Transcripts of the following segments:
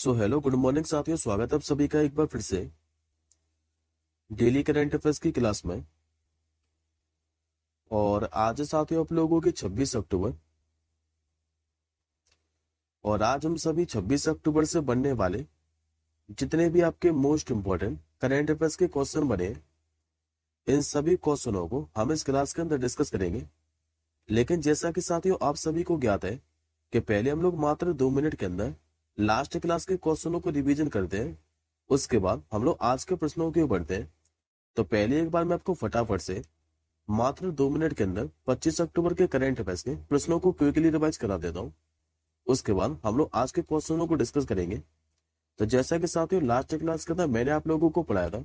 So hello good morning साथियों, स्वागत है आप सभी का एक बार फिर से डेली करंट अफेयर्स की क्लास में। और आज है साथियों आप लोगों की 26 अक्टूबर। और आज हम सभी 26 अक्टूबर से बनने वाले जितने भी आपके मोस्ट इंपॉर्टेंट करंट अफेयर्स के क्वेश्चन बने हैं, इन सभी क्वेश्चनों को हम इस क्लास के अंदर डिस्कस करेंगे। लेकिन जैसा कि साथियों आप सभी को ज्ञात है कि पहले हम लोग मात्र 2 मिनट के अंदर लास्ट क्लास के क्वेश्चनों को रिवीजन करते हैं। उसके बाद हम लोग आज के प्रश्नों की ओर बढ़ते हैं। तो पहले एक बार मैं आपको फटाफट से मात्र 2 मिनट के अंदर 25 अक्टूबर के करंट अफेयर्स के प्रश्नों को क्विकली रिवाइज करा देता हूँ। उसके बाद हम लोग आज के क्वेश्चनों को डिस्कस करेंगे। तो जैसा कि साथियों लास्ट क्लास के अंदर मैंने आप लोगों को पढ़ाया था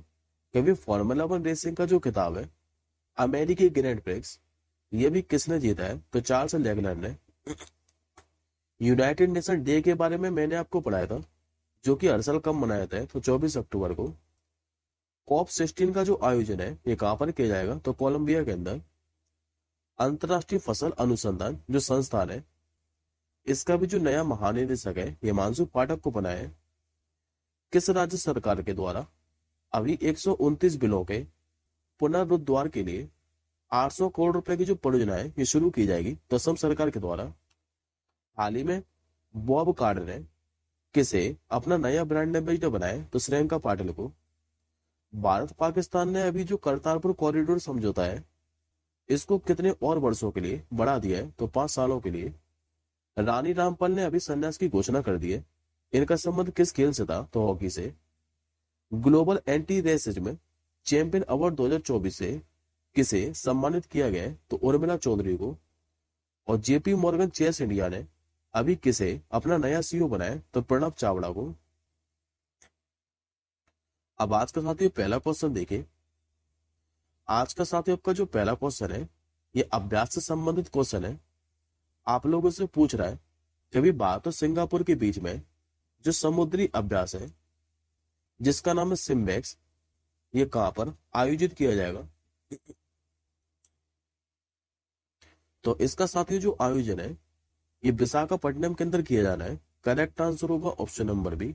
कि भी फॉर्मूला वन रेसिंग का जो किताब है अमेरिकी ग्रैंड प्रिक्स, ये भी किसने जीता है? तो चार्ल्स लेगलर ने। यूनाइटेड नेशन डे के बारे में मैंने आपको पढ़ाया था, जो कि हर साल कब मनाया जाता है? तो 24 अक्टूबर को। कॉप 16 का जो आयोजन है ये कहाँ पर किया जाएगा? तो कोलंबिया के अंदर। अंतर्राष्ट्रीय फसल अनुसंधान जो संस्थान है, इसका भी जो नया महानिदेशक है हिमांशु पाठक को बनाया है। किस राज्य सरकार के द्वारा अभी 129 बिलों के पुनरुद्धार के लिए 800 करोड़ रुपए की जो परियोजना है ये शुरू की जाएगी? तो असम सरकार के द्वारा। हाल ही में बॉब कार्डर ने किसे अपना नया ब्रांड एम्बेसडर बनाया? तो श्रियंका पाटिल को। भारत पाकिस्तान ने अभी जो करतारपुर कॉरिडोर समझौता है, इसको कितने और वर्षों के लिए बढ़ा दिया है? तो 5 सालों के लिए। रानी रामपाल ने अभी संन्यास की घोषणा कर दी है। इनका संबंध किस खेल से था? तो हॉकी से। Global anti racism champion award 2024 से किसे सम्मानित किया गया है? तो उर्मिला चौधरी को। और जेपी मॉर्गन चेस इंडिया ने अभी किसे अपना नया सीईओ बनाया? तो प्रणब चावड़ा को। अब आज का साथियों पहला क्वेश्चन देखिए। आज का साथियों आपका जो पहला क्वेश्चन है ये अभ्यास से संबंधित क्वेश्चन है। आप लोगों से पूछ रहा है कभी भारत और सिंगापुर के बीच में जो समुद्री अभ्यास है जिसका नाम है सिम्बेक्स, ये कहां पर आयोजित किया जाएगा? तो इसका साथियों जो आयोजन है ये विशाखापट्टनम के अंदर किया जाना है। करेक्ट आंसर होगा ऑप्शन नंबर बी।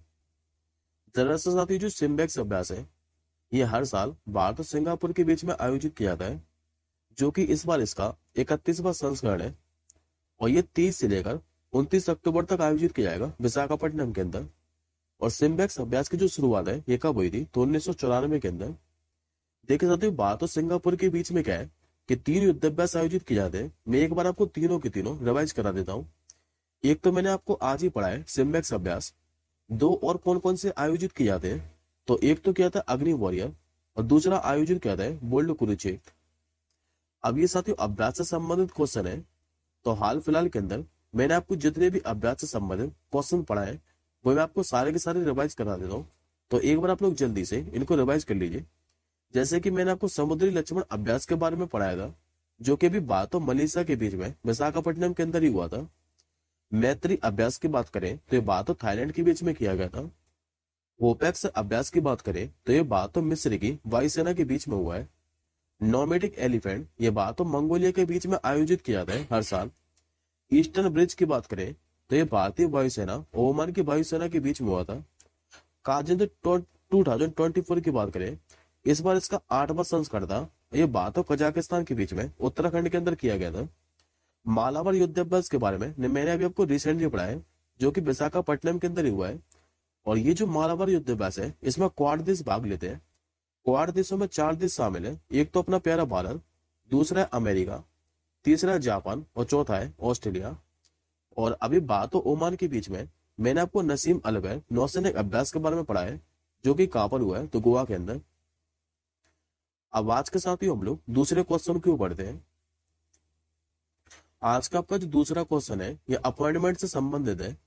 दरअसल साथियों जो सिम्बेक्स अभ्यास है ये हर साल भारत और सिंगापुर के बीच में आयोजित किया जाता है, जो कि इस बार इसका 31वां संस्करण है। और ये 30 से लेकर 29 अक्टूबर तक आयोजित किया जाएगा विशाखापट्टनम के अंदर। और सिम्बेक्स अभ्यास की जो शुरुआत है ये कब हुई थी? तो 1994 के अंदर। देखिए साथियों भारत और सिंगापुर के बीच में क्या है कि 3 युद्धाभ्यास आयोजित किए जाते हैं। मैं एक बार आपको तीनों के तीनों रिवाइज करा देता हूँ। एक तो मैंने आपको आज ही पढ़ा है सिम्बेक्स अभ्यास। दो और कौन कौन से आयोजित किए जाते हैं? तो एक तो क्या था अग्नि वॉरियर, और दूसरा आयोजित किया था बोल्ड कुरुक्षेत्र। अब ये साथियों अभ्यास से संबंधित क्वेश्चन है। तो हाल फिलहाल के अंदर मैंने आपको जितने भी अभ्यास से संबंधित क्वेश्चन पढ़ाए वो मैं आपको सारे के सारे रिवाइज करा देता हूँ। तो एक बार आप लोग जल्दी से इनको रिवाइज कर लीजिए। जैसे कि मैंने आपको समुद्री लक्ष्मण अभ्यास के बारे में पढ़ाया था, जो कि अभी भारत और मलेशिया के बीच में विशाखापट्टनम के अंदर ही हुआ था। मैत्री अभ्यास की बात करें तो ये भारत और थाईलैंड के बीच में किया गया था। ओपेक्स अभ्यास की बात करें तो ये भारत और मिस्र की वायुसेना के बीच में हुआ है। नोमेडिक एलिफेंट ये भारत और मंगोलिया के बीच में आयोजित किया जाता है हर साल। ईस्टर्न ब्रिज की बात करें तो ये भारतीय वायुसेना और ओमान की वायुसेना के बीच में हुआ था। कारगिल 2024 की बात करें, इस बार इसका 8वां संस्करण था। ये भारत और कजाकिस्तान के बीच में उत्तराखंड के अंदर किया गया था। मालाबार युद्धाभ्यास के बारे में मैंने अभी आपको रिसेंटली पढ़ा है, जो कि विशाखापट्टनम के अंदर ही हुआ है। और ये जो मालाबार युद्धाभ्यास है इसमें क्वाड देश भाग लेते हैं। क्वाड देशों में 4 देश शामिल है। एक तो अपना प्यारा भारत, दूसरा है अमेरिका, तीसरा है जापान और चौथा है ऑस्ट्रेलिया। और अभी भारत और ओमान के बीच में मैंने आपको नसीम अलवर नौसैनिक अभ्यास के बारे में पढ़ा है, जो कि कहां पर हुआ है? तो गोवा के अंदर। अब आज के साथ ही हम लोग दूसरे क्वेश्चन क्यों पढ़ते हैं। आज का आपका जो दूसरा क्वेश्चन है ये अपॉइंटमेंट से संबंधित है।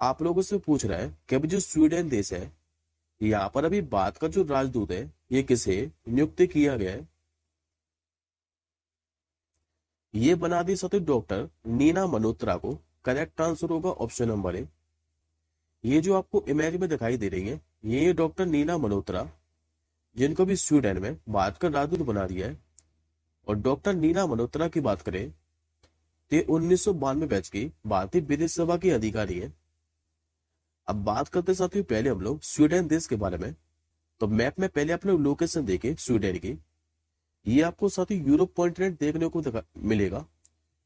आप लोगों से पूछ रहा है कि अभी जो स्वीडन देश है यहाँ पर अभी भारत का जो राजदूत है ये किसे नियुक्त किया गया है? ये बना दी सती डॉक्टर नीना मल्होत्रा को। करेक्ट आंसर होगा ऑप्शन नंबर ए। ये जो आपको इमेज में दिखाई दे रही है ये डॉक्टर नीना मल्होत्रा, जिनको भी स्वीडन में भारत का राजदूत बना दिया है। और डॉक्टर नीना मल्होत्रा की बात करें तो ये 1992 बैच की भारतीय विदेश सेवा की अधिकारी है। अब बात करते साथियों पहले हम लोग स्वीडन देश के बारे में। तो मैप में पहले आप लोग लोकेशन देखे स्वीडन की। ये आपको साथियों यूरोप कॉन्टिनेंट देखने को मिलेगा।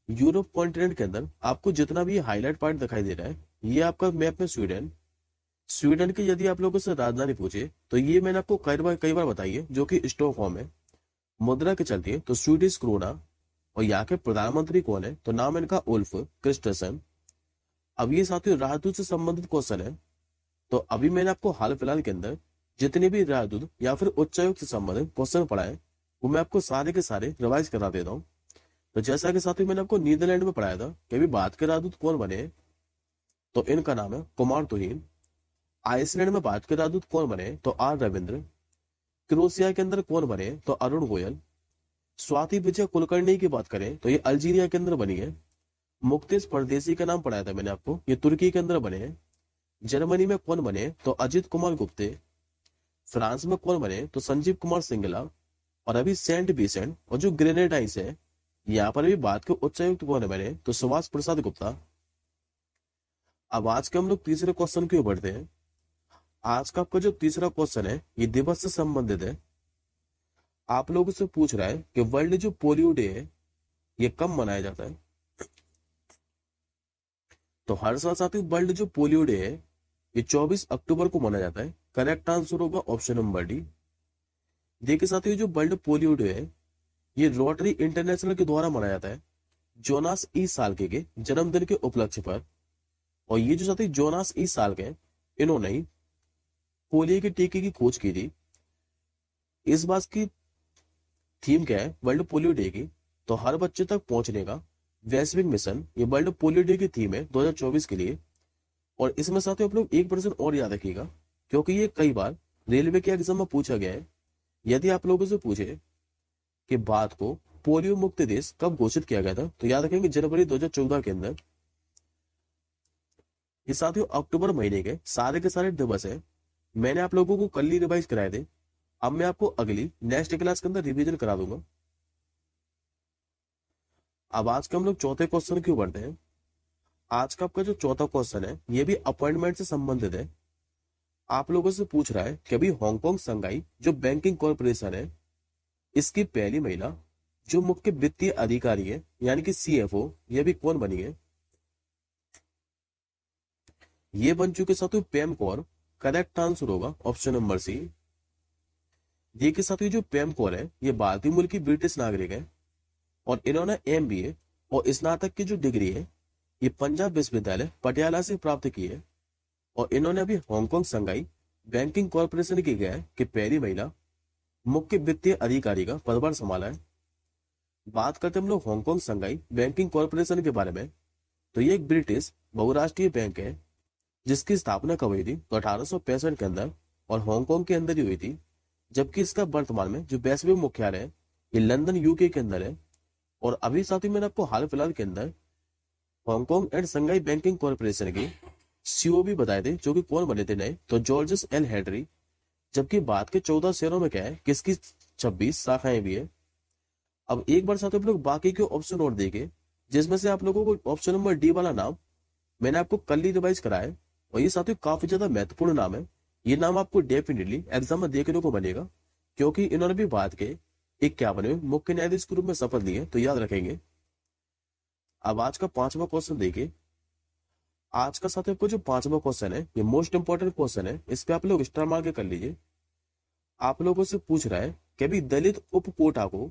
यूरोप कॉन्टिनेंट के अंदर आपको जितना भी हाईलाइट पॉइंट दिखाई दे रहा है, ये आपका मैप में स्वीडन। स्वीडन की यदि आप लोगों से राजधानी पूछे तो ये मैंने आपको कई बार बताई है, जो कि स्टॉकहोम है। मुद्रा के चलती है तो स्वीडिश क्रोना। और यहाँ के प्रधानमंत्री कौन है, तो नाम है इनका उल्फ क्रिस्टसन। अब ये साथियों राजदूत से संबंधित क्वेश्चन है। तो अभी मैंने आपको हाल फिलहाल के अंदर जितने भी राजदूत या फिर उच्चायुक्त से संबंधित क्वेश्चन पढ़ाए, वो मैं आपको सारे के सारे रिवाइज करा देता हूँ। तो जैसा कि साथियों मैंने आपको नीदरलैंड में पढ़ाया था कि अभी बात के राजदूत कौन बने, तो इनका नाम है कुमार तुहिन। आइसलैंड में बात के राजदूत कौन बने, तो आर रविंद्र। क्रोएशिया के अंदर कौन बने, तो अरुण गोयल। स्वाति विजय कुलकर्णी की बात करें तो ये अल्जीरिया के अंदर बनी है। मुक्तेश परदेसी का नाम पढ़ाया था मैंने आपको, ये तुर्की के अंदर बने हैं। जर्मनी में कौन बने, तो अजित कुमार गुप्ते। फ्रांस में कौन बने, तो संजीव कुमार सिंगला। और अभी सेंट विसेंट और जो ग्रेनेडाइंस है, यहाँ पर भी बात के उच्चायुक्त कौन बने, तो सुभाष प्रसाद गुप्ता। अब आज के हम लोग तीसरे क्वेश्चन की ओर बढ़ते हैं। आज का आपका जो तीसरा क्वेश्चन है, ये दिवस से संबंधित है। आप लोगों से पूछ रहा है कि वर्ल्ड जो पोलियो डे है, ये कब मनाया जाता है। तो हर साल साथियों वर्ल्ड जो पोलियो डे है, ये 24 अक्टूबर को मनाया जाता है। करेक्ट आंसर होगा ऑप्शन नंबर डी। देखिए साथियों जो वर्ल्ड पोलियो डे है, ये रोटरी इंटरनेशनल के द्वारा मनाया जाता है जोनास ई साल्के के जन्मदिन के उपलक्ष्य पर। और ये जो साथी जोनास ई साल्के, इन्होंने ही पोलियो के टीके की खोज की थी। इस बात की थीम क्या है वर्ल्ड पोलियो डे की, तो हर बच्चे तक पहुंचने का वैश्विक मिशन, ये वर्ल्ड पोलियो डे की थीम है 2024 के लिए। और इसमें साथियों आप लोग 1% और याद रखिएगा, क्योंकि ये कई बार रेलवे के एग्जाम में पूछा गया है। यदि आप लोगों से पूछे कि भारत को पोलियो मुक्त देश कब घोषित किया गया था, तो याद रखेंगे जनवरी 2014 के अंदर। ये साथियों अक्टूबर महीने के सारे दिवस है। मैंने आप लोगों को कल ही रिवाइज कराए थे। अब मैं आपको अगली नेक्स्ट क्लास के अंदर रिवीजन करा दूंगा। अब आज का हम लोग चौथे क्वेश्चन क्यों बढ़ते हैं। आज का आपका जो चौथा क्वेश्चन है, ये भी अपॉइंटमेंट से संबंधित है। आप लोगों से पूछ रहा है कि अभी हांगकांग संघाई जो बैंकिंग कॉरपोरेशन है, इसकी पहली महिला जो मुख्य वित्तीय अधिकारी है यानी कि सीएफओ, ये भी कौन बनी है। ये बन चुके साथियों पेम कौर। करेक्ट आंसर होगा ऑप्शन नंबर सी। देखिए साथियों जो पेम कौर है, ये भारतीय मूल की ब्रिटिश नागरिक है। और इन्होंने एमबीए और स्नातक की जो डिग्री है, ये पंजाब विश्वविद्यालय पटियाला से प्राप्त की है। और इन्होंने अभी हांगकांग संघाई बैंकिंग कॉरपोरेशन की गया कि पहली महिला मुख्य वित्तीय अधिकारी का पदभार संभाला है। बात करते हम लोग हांगकांग संघाई बैंकिंग कॉरपोरेशन के बारे में, तो ये एक ब्रिटिश बहुराष्ट्रीय बैंक है, जिसकी स्थापना कब हुई थी, तो 1865 के अंदर और हांगकांग के अंदर ही हुई थी। जबकि इसका वर्तमान में जो वैश्विक मुख्यालय है, ये लंदन यूके के अंदर है। और अभी साथ ही मैंने आपको हाल फिलहाल के अंदर Hong Kong and Shanghai banking corporation के सीईओ भी बताए थे, जो कि कौन बने थे नए, तो जॉर्जस एल हेनरी। जबकि बात के 14 शहरों में क्या है, किसकी 26 शाखाएं भी है। अब एक बार साथ आप लोग बाकी के ऑप्शन और देखे, जिसमें से आप लोगों को ऑप्शन नंबर डी वाला नाम मैंने आपको कल ही रिवाइज कराया है। और ये साथियों काफी ज्यादा महत्वपूर्ण नाम है। ये नाम आपको डेफिनेटली एग्जाम में देखने को बनेगा, क्योंकि इन्होंने भी बात के 51वें मुख्य न्यायाधीश के रूप में शपथ ली है, तो याद रखेंगे। अब आज का पांचवा क्वेश्चन देखिए। आज का साथियों आपको जो पांचवा क्वेश्चन है, ये मोस्ट इंपॉर्टेंट क्वेश्चन है। इस पे आप लोग स्टार मार के कर लीजिए। आप लोगों से पूछ रहा है कि अभी दलित उप कोटा को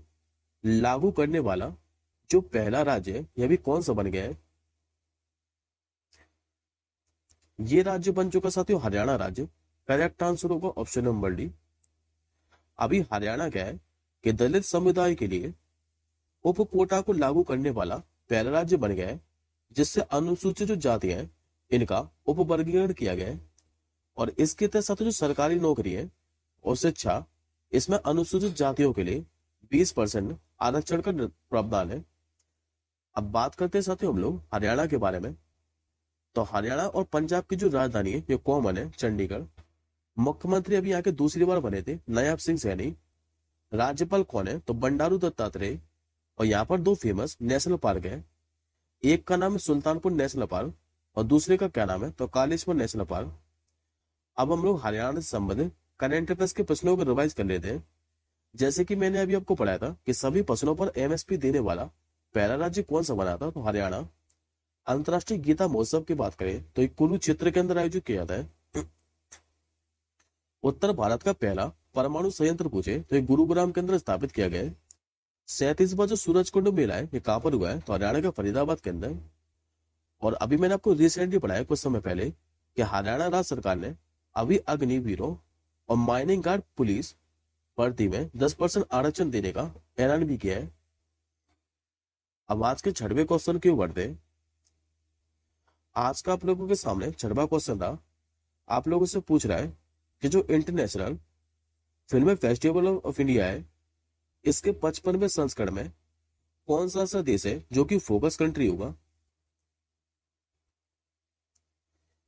लागू करने वाला जो पहला राज्य है, यह भी कौन सा बन गया है। ये राज्य बन चुका साथियों हरियाणा राज्य। करेक्ट आंसर होगा ऑप्शन नंबर डी। अभी हरियाणा क्या है कि दलित समुदाय के लिए उप कोटा को लागू करने वाला पहला राज्य बन गया है, जिससे अनुसूचित जो जातियां हैं, इनका उप वर्गीकरण किया गया है। और इसके तहत साथियों जो सरकारी नौकरी है और शिक्षा, इसमें अनुसूचित जातियों के लिए 20% आरक्षण का प्रावधान है। अब बात करते हैं साथियों हम लोग हरियाणा के बारे में। तो हरियाणा और पंजाब की जो राजधानी है, ये कॉमन है, चंडीगढ़। मुख्यमंत्री अभी यहाँ के दूसरी बार बने थे, नायब सिंह सैनी। राज्यपाल कौन है, तो बंडारू दत्तात्रेय। और यहाँ पर दो फेमस नेशनल पार्क है। एक का नाम है सुल्तानपुर नेशनल पार्क और दूसरे का क्या नाम है, तो कालेश्वर नेशनल पार्क। अब हम लोग हरियाणा से संबंधित करंट अफेयर्स के प्रश्नों को रिवाइज कर लेते हैं। जैसे कि मैंने अभी आपको पढ़ाया था कि सभी फसलों पर एमएसपी देने वाला पहला राज्य कौन सा बना था, तो हरियाणा। अंतर्राष्ट्रीय गीता महोत्सव की बात करें तो ये कुरुक्षेत्र के अंदर आयोजित किया जाता है। उत्तर भारत का पहला परमाणु संयंत्र पूछे तो ये गुरुग्राम के अंदर स्थापित किया गया है। 37वां जो सूरज कुंड मेला है ये कहाँ पर हुआ है, तो हरियाणा के फरीदाबाद के अंदर। और अभी मैंने आपको रिसेंटली पढ़ाया कुछ समय पहले कि हरियाणा राज्य सरकार ने अभी अग्निवीरों और माइनिंग गार्ड पुलिस भर्ती में 10% आरक्षण देने का ऐलान भी किया है। अब आज के छठवें क्वेश्चन की ओर बढ़ते हैं। आज का आप लोगों के सामने छठवां क्वेश्चन था, आप लोगों से पूछ रहा है कि जो international film festival of India है इसके 55वें संस्करण में कौन सा ऐसा देश है जो कि फोकस कंट्री होगा।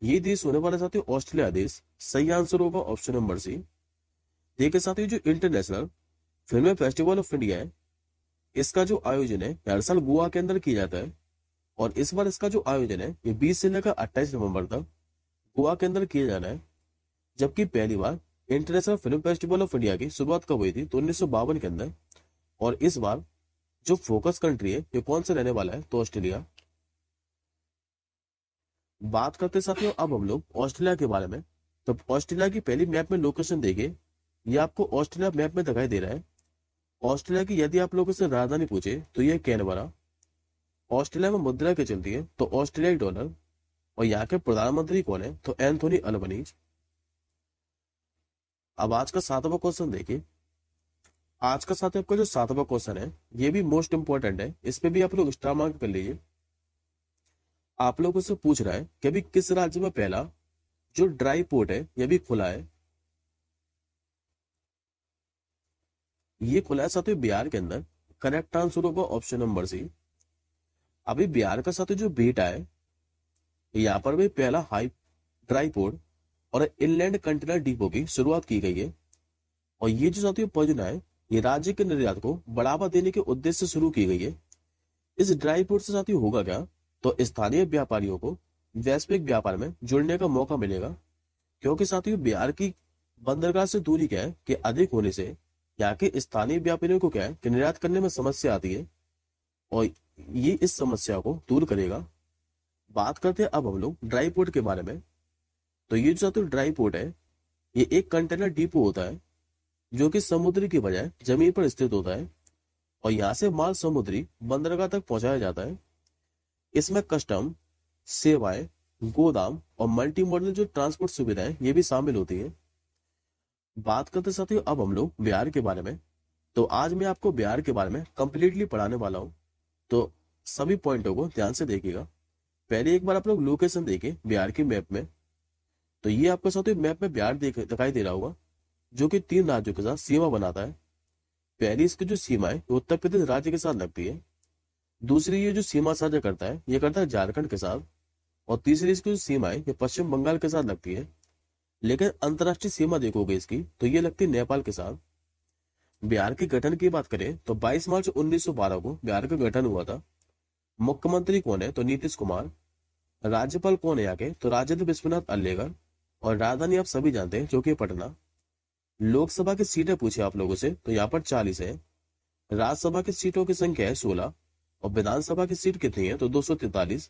ये देश होने वाला साथियों ऑस्ट्रेलिया देश। सही आंसर होगा ऑप्शन नंबर सी। देखिए साथियों, जो international film festival of India है इसका जो आयोजन है हर साल गोवा के अंदर किया जाता है। और इस बार इसका जो आयोजन है ये 20 से लेकर 28 नवंबर तक गोवा के अंदर किया जाना है। जबकि पहली बार international film festival of India की शुरुआत कब हुई थी, तो 1952 के अंदर। और इस बार जो फोकस कंट्री है ये कौन सा रहने वाला है, तो ऑस्ट्रेलिया। बात करते साथियों अब हम लोग ऑस्ट्रेलिया के बारे में। तो ऑस्ट्रेलिया की पहली मैप में लोकेशन देखिए, ये आपको ऑस्ट्रेलिया मैप में दिखाई दे रहा है। ऑस्ट्रेलिया की यदि आप लोगों से राजधानी पूछे तो ये कैनबरा। ऑस्ट्रेलिया में मुद्रा क्या चलती है, तो ऑस्ट्रेलियाई डॉलर। और यहाँ के प्रधानमंत्री कौन है, तो एंथोनी अल्बनीज। अब आज का सातवां क्वेश्चन देखिए। आज का साथ आपका जो सातवां क्वेश्चन है ये भी मोस्ट इंपॉर्टेंट है, इस पे भी आप लोग स्टार मार्क कर लीजिए। आप लोगों से पूछ रहा है कि अभी किस राज्य में पहला जो ड्राई पोर्ट है ये भी खुला है। ये खुला है साथियों बिहार के अंदर। करेक्ट आंसर होगा ऑप्शन नंबर सी। अभी बिहार का साथियों जो बेटा है यहाँ पर भी पहला हाई ड्राई पोर्ट और इनलैंड कंटेनर डिपो की शुरुआत की गई है। और ये जो साथियों परियोजना है ये राज्य के निर्यात को बढ़ावा देने के उद्देश्य से शुरू की गई है। इस ड्राई पोर्ट से साथियों होगा क्या, तो स्थानीय व्यापारियों को वैश्विक व्यापार में जुड़ने का मौका मिलेगा। क्योंकि साथियों बिहार की बंदरगाह से दूरी क्या है कि अधिक होने से यहाँ के स्थानीय व्यापारियों को क्या है कि निर्यात करने में समस्या आती है और ये इस समस्या को दूर करेगा। बात करते हैं अब हम लोग ड्राई पोर्ट के बारे में। तो ये जो साथियों ड्राई पोर्ट है ये एक कंटेनर डिपो होता है जो कि समुद्र की बजाय जमीन पर स्थित होता है। और यहाँ से माल समुद्री बंदरगाह तक पहुंचाया जाता है। इसमें कस्टम, सेवाएं, गोदाम और मल्टी मॉडल जो ट्रांसपोर्ट सुविधाएं ये भी शामिल होती है। बात करते साथियों अब हम लोग बिहार के बारे में। तो आज मैं आपको बिहार के बारे में कंप्लीटली पढ़ाने वाला हूँ, तो सभी पॉइंटों को ध्यान से देखिएगा। पहले एक बार आप लोग लोकेशन देखिए बिहार की मैप में। तो ये आपके साथ मैप में बिहार दिखाई दे रहा होगा जो कि 3 राज्यों के साथ सीमा बनाता है। पहली इसकी जो सीमा है उत्तर प्रदेश राज्य के साथ लगती है। दूसरी ये जो सीमा साझा करता है ये करता है झारखंड के साथ। और तीसरी इसकी जो सीमा है ये पश्चिम बंगाल के साथ लगती है। लेकिन अंतर्राष्ट्रीय सीमा देखोगे इसकी तो ये लगती है नेपाल के साथ। बिहार के गठन की बात करें तो 22 मार्च 1912 को बिहार का गठन हुआ था। मुख्यमंत्री कौन है, तो नीतीश कुमार। राज्यपाल कौन है यहाँ के, तो राजेंद्र विश्वनाथ अल्लेकर। और राजधानी आप सभी जानते हैं जो कि पटना। लोकसभा की सीटें पूछे आप लोगों से तो यहाँ पर 40 है। राज्यसभा की सीटों की संख्या है 16। और विधानसभा की सीट कितनी है, तो 243।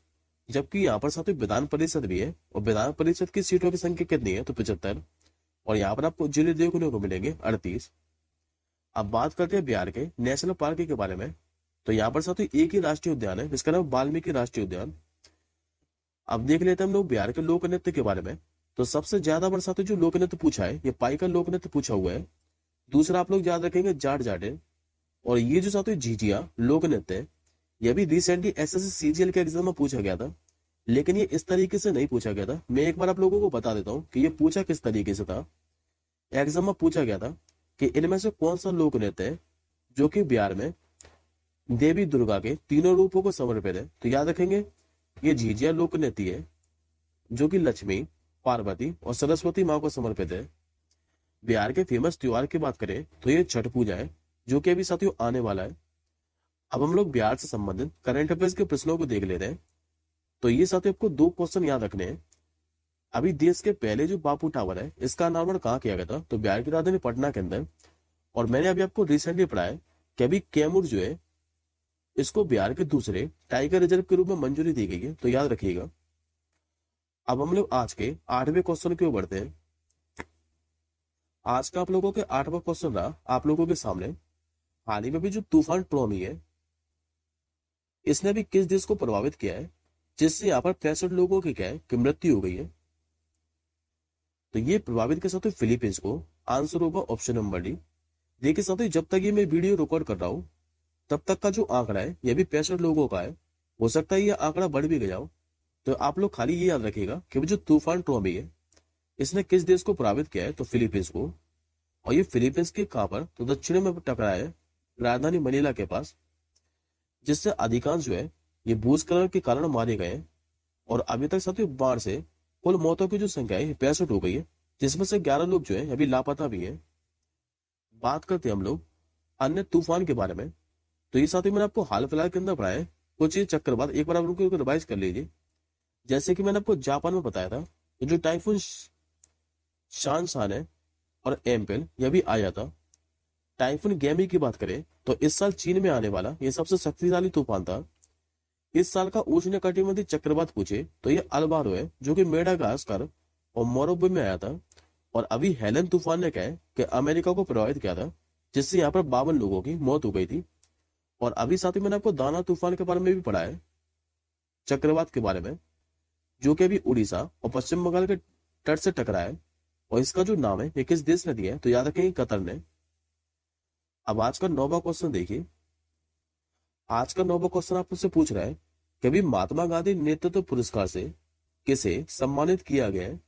जबकि यहाँ पर साथ ही विधान परिषद भी है और विधान परिषद की सीटों की संख्या कितनी है, तो 75। और यहाँ पर आपको जिले देखने को मिलेंगे 38। अब बात करते हैं बिहार के नेशनल पार्क के बारे में। तो यहाँ पर साथ ही एक ही राष्ट्रीय उद्यान है जिसका नाम वाल्मीकि राष्ट्रीय उद्यान। अब देख लेते हैं हम लोग बिहार के लोक नृत्य के बारे में। तो सबसे ज्यादा बार साथ जो लोक नृत्य पूछा है ये पाई का लोक नृत्य पूछा हुआ है। दूसरा आप लोग याद रखेंगे जाट जाटे। और ये जो साथ झिझिया लोक नृत्य है यह भी रिसेंटली एसएससी सीजीएल के एग्जाम में पूछा गया था। लेकिन ये इस तरीके से नहीं पूछा गया था। मैं एक बार आप लोगों को बता देता हूँ कि ये पूछा किस तरीके से था। एग्जाम में पूछा गया था कि इनमें से कौन सा लोक नृत्य है जो कि बिहार में देवी दुर्गा के तीनों रूपों को समर्पित है। तो याद रखेंगे ये झिझिया लोक नृत्य है जो कि लक्ष्मी, पार्वती और सरस्वती माँ को समर्पित है। बिहार के फेमस त्योहार की बात करें तो ये छठ पूजा है जो कि अभी साथियों आने वाला है। अब हम लोग बिहार से संबंधित करंट अफेयर्स के प्रश्नों को देख लेते हैं। तो ये साथियों आपको दो क्वेश्चन याद रखने हैं। अभी देश के पहले जो बापू टावर है इसका अनावरण कहाँ किया गया था, तो बिहार की राजधानी पटना के अंदर। और मैंने अभी आपको रिसेंटली पढ़ा है कि अभी कैमूर जो है इसको बिहार के दूसरे टाइगर रिजर्व के रूप में मंजूरी दी गई है, तो याद रखिएगा। अब हम लोग आज के 8वें क्वेश्चन की ओर बढ़ते हैं। आज का आप लोगों के 8वां क्वेश्चन रहा आप लोगों के सामने, हाल ही में भी जो तूफान ट्रॉमी है इसने भी किस देश को प्रभावित किया है, जिससे यहाँ पर 65 लोगों की क्या है कि मृत्यु हो गई है। तो ये प्रभावित के साथ फिलीपींस को। आंसर होगा ऑप्शन नंबर डी। देखिए साथियों, जब तक ये मैं वीडियो रिकॉर्ड कर रहा हूँ तब तक का जो आंकड़ा है ये भी 65 लोगों का है। हो सकता है ये आंकड़ा बढ़ भी गया हो। तो आप लोग खाली ये याद रखिएगा कि जो तूफान ट्रॉमी है इसने किस देश को प्रभावित किया है, तो फिलीपींस को। और ये फिलीपींस के कहां पर, तो दक्षिण में टकराया है, राजधानी मनीला के पास, जिससे अधिकांश जो है ये भूस्खलन के कारण मारे गए हैं। और अभी तक साथियों बाढ़ से कुल मौतों की जो संख्या है 65 हो गई है, जिसमें से 11 लोग जो है अभी लापता भी है। बात करते हैं हम लोग अन्य तूफान के बारे में। तो ये साथियों मैंने आपको हाल फिलहाल के अंदर पढ़ाया है कुछ ये चक्रवात, एक बार आप उनको रिवाइज कर लीजिए। जैसे कि मैंने आपको जापान में बताया था तो जो टाइफून शान है और एम्पेल यह भी आया था। टाइफून गैमी की बात करें तो इस साल चीन में आने वाला यह सबसे शक्तिशाली तूफान था। इस साल का उष्णकटिबंधीय चक्रवात पूछे तो यह अल्बारो है, जो कि मेडागास्कर और मोरोबो में आया था। और अभी हेलन तूफान ने क्या है कि अमेरिका को प्रभावित किया था, जिससे यहाँ पर 52 लोगों की मौत हो गई थी। और अभी साथ ही मैंने आपको दाना तूफान के बारे में भी पढ़ा है, चक्रवात के बारे में, जो कि अभी उड़ीसा और पश्चिम बंगाल के तट से टकराया है। और इसका जो नाम है ये किस देश ने दिया है, तो याद रखेंगे कतर ने। अब आज का 9वां क्वेश्चन देखिए। आज का 9वां क्वेश्चन आपसे पूछ रहा है कि अभी महात्मा गांधी नेतृत्व पुरस्कार से किसे सम्मानित किया गया है।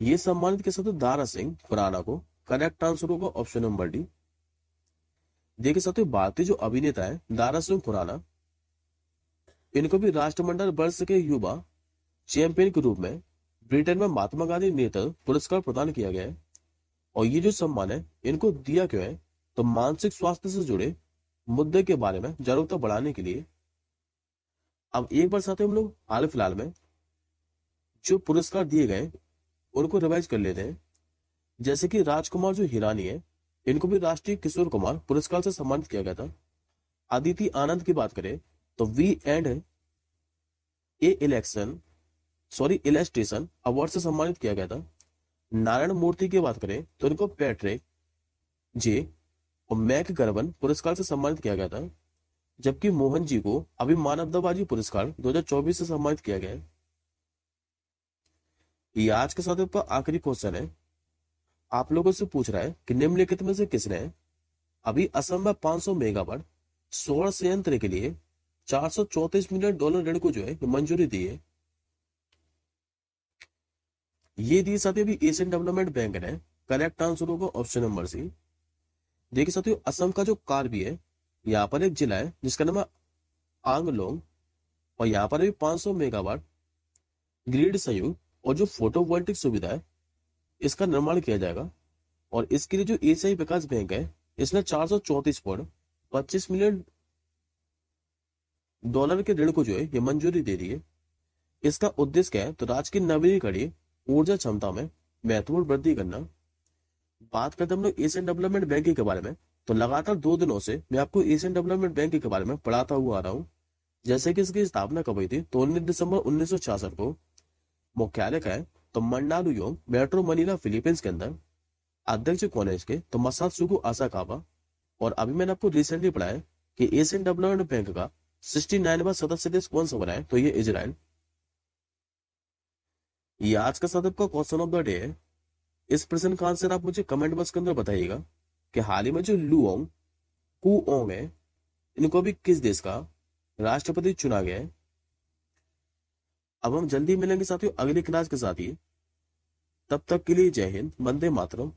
ये सम्मानित किया तो दारा सिंह खुराना को। करेक्ट आंसर होगा ऑप्शन नंबर डी। देखिए साथियों, भारतीय जो अभिनेता है दारा सिंह खुराना, इनको भी राष्ट्रमंडल वर्ष के युवा चैंपियन के रूप में ब्रिटेन में महात्मा गांधी नेतृत्व पुरस्कार प्रदान किया गया है। और ये जो सम्मान है इनको दिया क्यों है, तो मानसिक स्वास्थ्य से जुड़े मुद्दे के बारे में जागरूकता बढ़ाने के लिए। अब एक बार साथ हम लोग हाल फिलहाल में जो पुरस्कार दिए गए उनको रिवाइज कर लेते हैं। जैसे कि राजकुमार जो हिरानी है इनको भी राष्ट्रीय किशोर कुमार पुरस्कार से सम्मानित किया गया था। अदिति आनंद की बात करें तो V and A illustration award से सम्मानित किया गया था। नारायण मूर्ति की बात करें तो इनको पैट्रिक जे और मैक गर्वन पुरस्कार से सम्मानित किया गया था। जबकि मोहन जी को अभी मानवतावादी पुरस्कार 2024 से सम्मानित किया गया है। ये आज के साथ आपका आखिरी क्वेश्चन है। आप लोगों से पूछ रहा है कि निम्नलिखित में से किसने अभी असम में 500 मेगावाट सौर संयंत्र के लिए $434 मिलियन ऋण को जो है मंजूरी दी है। ये दी साथियों अभी एशियन डेवलपमेंट बैंक ने। करेक्ट आंसर होगा ऑप्शन नंबर सी। देखिए साथियों, असम का जो कार्बी है यहाँ पर एक जिला है जिसका नाम है आंगलोंग। और यहाँ पर भी 500 मेगावाट ग्रिड संयुक्त और जो फोटोवोल्टिक सुविधा है इसका निर्माण किया जाएगा। और इसके लिए जो एशियाई विकास बैंक है इसने $434.25 मिलियन के ऋण को जो है ये मंजूरी दे दी है। इसका उद्देश्य क्या है, तो राज्य की नवीकरणीय ऊर्जा क्षमता में महत्वपूर्ण वृद्धि करना। बात करते हम लोग एशियन डेवलपमेंट बैंक के बारे में, तो लगातार 2 दिनों से मैं आपको एशियन डेवलपमेंट बैंक के बारे में पढ़ाता हुआ आ रहा हूँ। जैसे कि इसकी स्थापना कब हुई थी, तो 19 दिसंबर 1966 को। मुख्यालय का है तो मंडालुयोंग मेट्रो मनीला फिलीपींस के अंदर। अध्यक्ष कौन है इसके, तो मसात्सुको असाकावा। और अभी मैंने आपको रिसेंटली पढ़ा है कि एशियन डेवलपमेंट बैंक का 69वां सदस्य देश कौन सा बना है, तो ये इजराइल। ये आज का सदस्य का क्वेश्चन ऑफ द डे है। इस प्रश्न का आंसर आप मुझे कमेंट बॉक्स के अंदर बताइएगा कि हाल ही में जो लुओंग कुओंग है इनको भी किस देश का राष्ट्रपति चुना गया है। अब हम जल्दी मिलेंगे साथियों अगली क्लास के साथ ही। तब तक के लिए जय हिंद, वंदे मातरम।